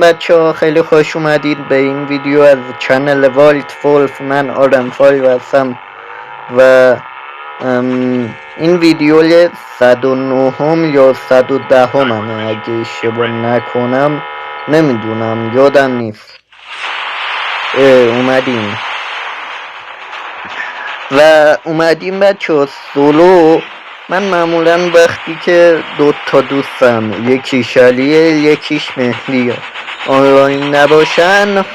بچه ها خیلی خوش اومدید به این ویدیو از چنل والت ولف. من آرم 5 هستم و این ویدیو 109 یا 110 همه اگه اشتباه نکنم، نمیدونم، یادم نیست. اومدیم بچه ها سولو. من معمولا وقتی که دوتا دوستم، یکیش علیه یکیش مهدیه، آنلاین نباشن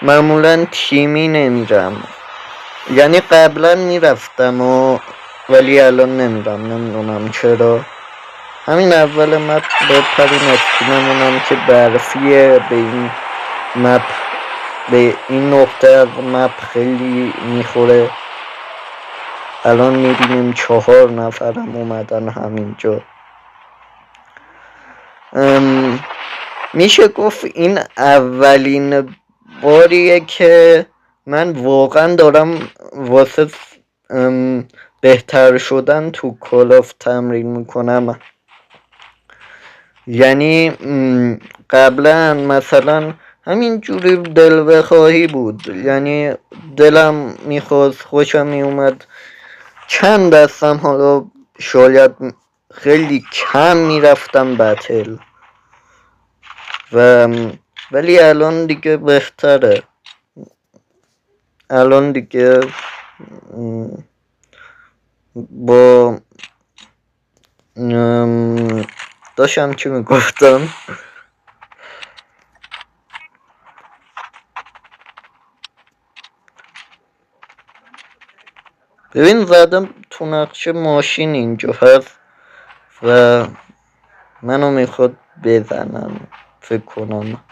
معمولا تیمی نمیرم. یعنی قبلا میرفتم ولی الان نمیدونم چرا. همین اول مپ بپریم اسکینمونم که برفیه. به این نقطه از مپ خیلی میخوره. الان میبینیم 4 نفرم اومدن همینجا. میشه گفت این اولین باریه که من واقعا دارم واسه بهتر شدن تو کال آف تمرین میکنم. یعنی قبلا مثلا همینجوری دل بخواهی بود، یعنی دلم میخواست، خوشم میومد چند دستم، حالا شاید خیلی کم میرفتم بتل، ولی الان دیگه بهتره. الان دیگه با داشتم چی میگفتم. ببین زدم تو نقشه ماشین اینجا هست و منو میخواد بزنن فکر کنم.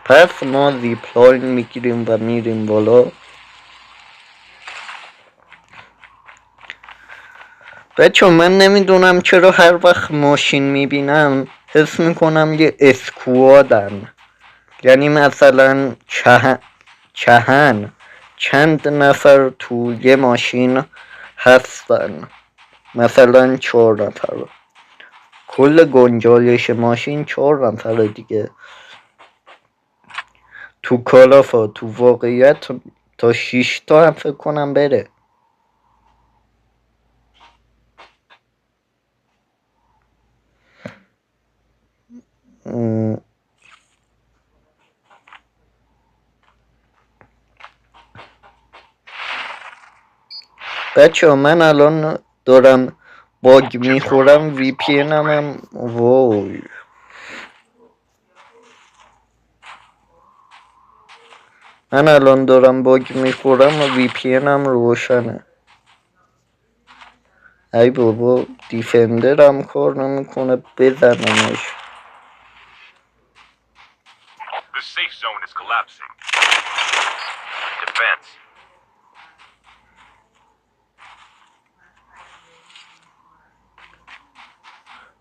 پس ما زیپلاین میگیریم و میریم بالا. بچه من نمیدونم چرا هر وقت ماشین میبینم حس میکنم یه اسکوادن. یعنی مثلا چند نفر تو یه ماشین هستن، مثلا 4 نفر. کل گنجایش ماشین 4 نفر دیگه. تو کالافا تو واقعیت تا 6 تا هم فکر کنم بره. بچه من الان دارم باگ میخورم. وی پی انم هم وای. من الان دارم باگ میخورم و وی پی انم روشنه. ای بابا دیفندرم کار نمیکنه بزنمش.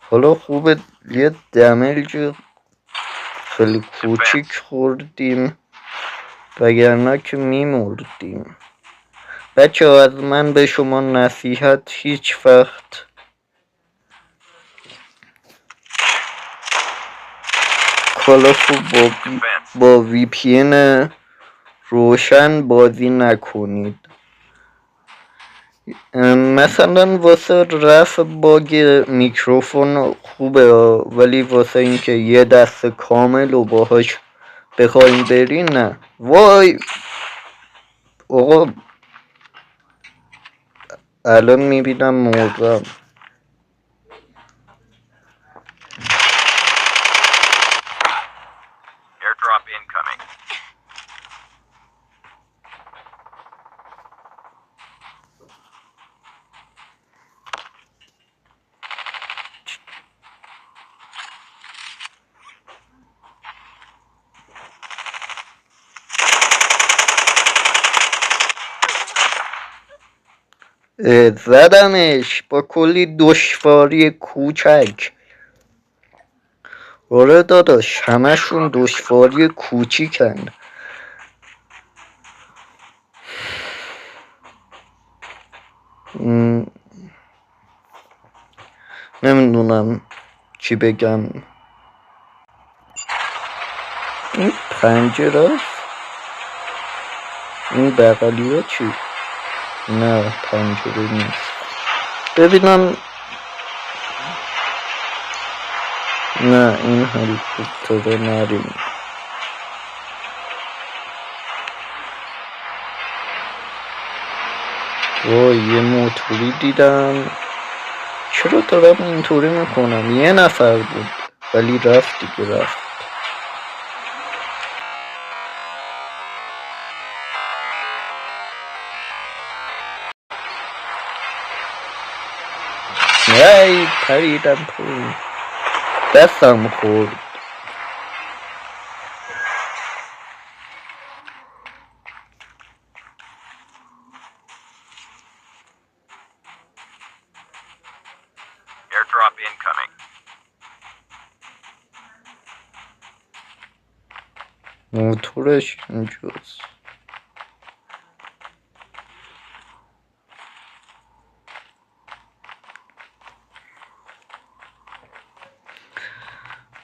حالا خوبه یه دمیج خیلی کوچیک خوردیم، وگرنه که میمردیم. بچه از من به شما نصیحت، هیچ وقت کالافو با وی پی ان روشن بازی نکنید. مثلا واسه رفع باگ میکروفون خوبه، ولی واسه اینکه یه دست کامل و باهاش بخوایم برین نه. وای آقا الان میبینم مردم. زدمش با کلی دشواری کوچک. آره داداش همشون دشواری کوچیکن. نمیدونم چی بگم. این پنجره است. این بغلی ها چی؟ نه پنجره نیست. ببینم. نه این هلیکوپتر نریم. وای یه موتوری دیدم. چرا دارم اینطوری میکنم؟ یه نفر بود ولی رفت دیگه رفت. ای پریدم پایین. دستم خورد. Airdrop incoming. موتورش اینجاست.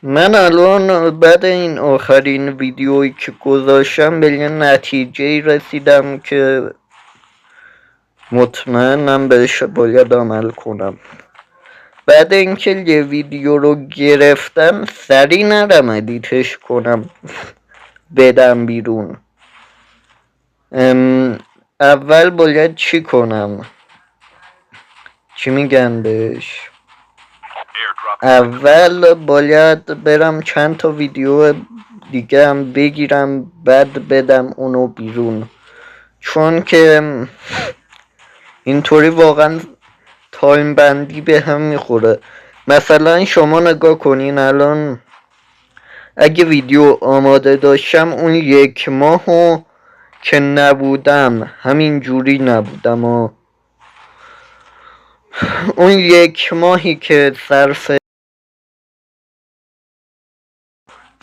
من الان بعد این آخرین ویدیویی که گذاشتم به یه نتیجه رسیدم که مطمئنم بهش باید عمل کنم. بعد اینکه یه ویدیو رو گرفتم سری نرم ادیتش کنم بدم بیرون. اول باید چی کنم؟ چی میگن بهش؟ اول باید برم چند تا ویدیو دیگه هم بگیرم بعد بدم اونو بیرون، چون که اینطوری واقعا تایم بندی به هم میخوره. مثلا شما نگاه کنین الان اگه ویدیو آماده داشتم اون 1 ماهو که نبودم همین جوری نبودم و اون 1 ماهی که صرف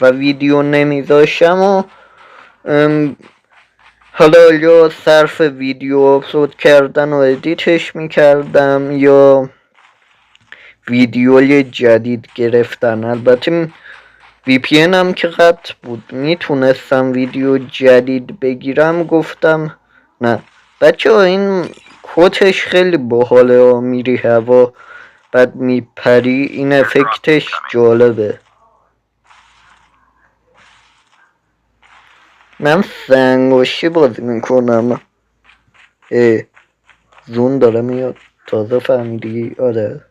و ویدیو نمیذاشتم و حالا یا صرف ویدیو آپلود کردن و ادیتش میکردم یا ویدیوی جدید گرفتن. البته وی پی هم که قطع بود میتونستم ویدیو جدید بگیرم. گفتم نه بچه ها این کتش خیلی باحاله، میری هوا بعد میپری، این افکتش جالبه. من سنگوشی بازی میکنم. زون داره میاد. تازه فهمیدی؟ آره.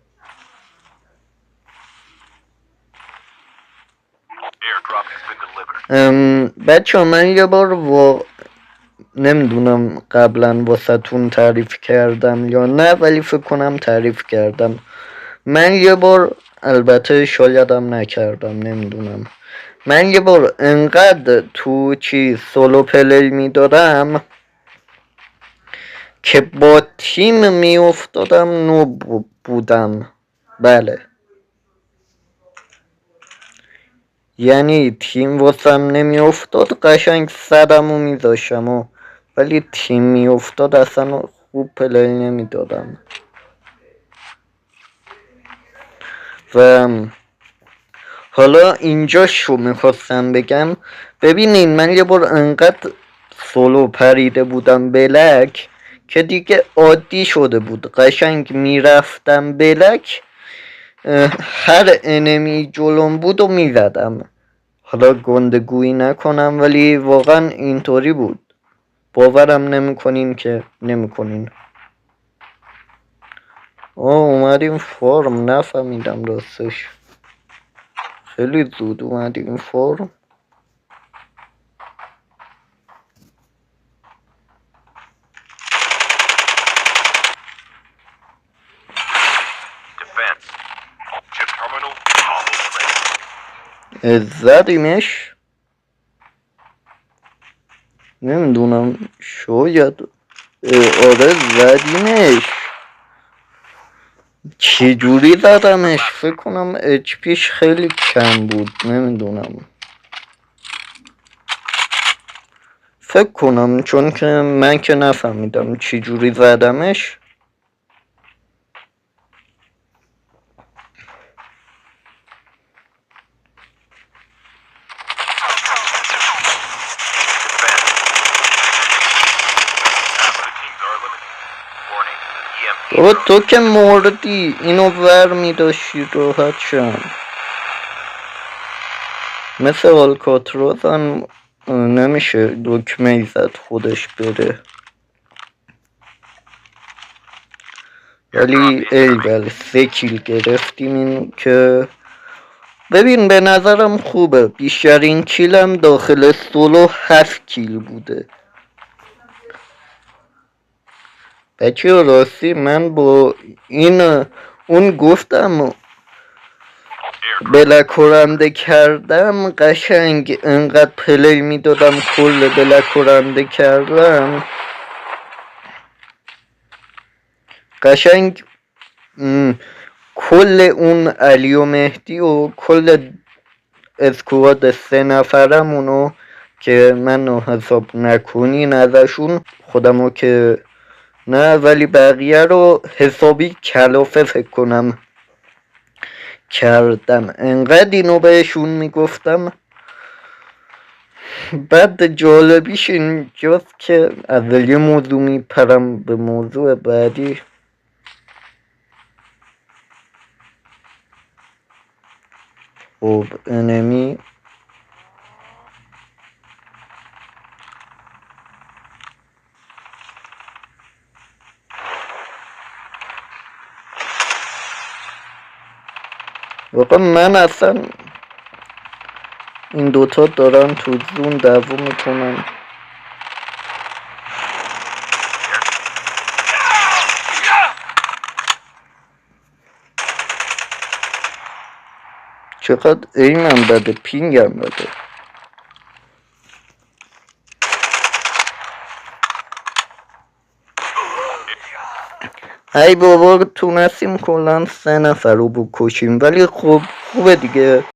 بچه من یه بار نمیدونم قبلا واسهتون تعریف کردم یا نه ولی فکر کنم تعریف کردم. من یه بار، البته شایدم نکردم نمیدونم، من یه بار انقدر تو سولو پلی میدارم که با تیم میافتادم نو بودم. بله یعنی تیم واسم نمیافتاد قشنگ صدمو میذاشم ولی تیم میافتاد اصلا خوب پلی نمیدادم. و حالا اینجا شو میخواستم بگم. ببینین من یه بار انقدر سولو پریده بودم بلک که دیگه عادی شده بود. قشنگ میرفتم بلک هر انمی جلوم بود و میزدم. حالا گندگویی نکنم ولی واقعا اینطوری بود. باورم نمیکنین که نمیکنین. اومدیم فرم، نفهمیدم راستش. خیلی زود اومدیم فرم. زدیمش. نمیدونم شاید آره زدیمش. چجوری زدمش؟ فکر کنم اچ پیش خیلی کم بود. نمیدونم فکر کنم، چون که من که نفهمیدم چجوری زدمش. بابا تو که مردی، اینو ور میداشتی راحت شم. مثل آلکاتراز هم نمیشه دکمه ای زد خودش بره. ولی ایول 3 کیل گرفتیم. این که ببین به نظرم خوبه. بیشترین کیلم داخل سولو 7 کیل بوده. بچه راستی من با این اون گفتم بلکورنده کردم قشنگ انقدر پلی میدادم کل بلکورنده کردم قشنگ کل اون علی و مهدی و کل اسکواد 3 نفرمونو که منو حساب نکنین ازشون خودمو که نه، ولی بقیه رو حسابی کلافه فکر کنم کردم. انقدر اینو بهشون میگفتم. بعد جالبیش اینجاست که از یه موضوع میپرم به موضوع بعدی. خب انمی واقعا من اصلا این دوتا دارن تو زون دعوا میکنن. چقدر ایمم بده، پینگم بده. ای بابا تونستیم کلن 3 نفر رو بکشیم، ولی خب خوبه دیگه.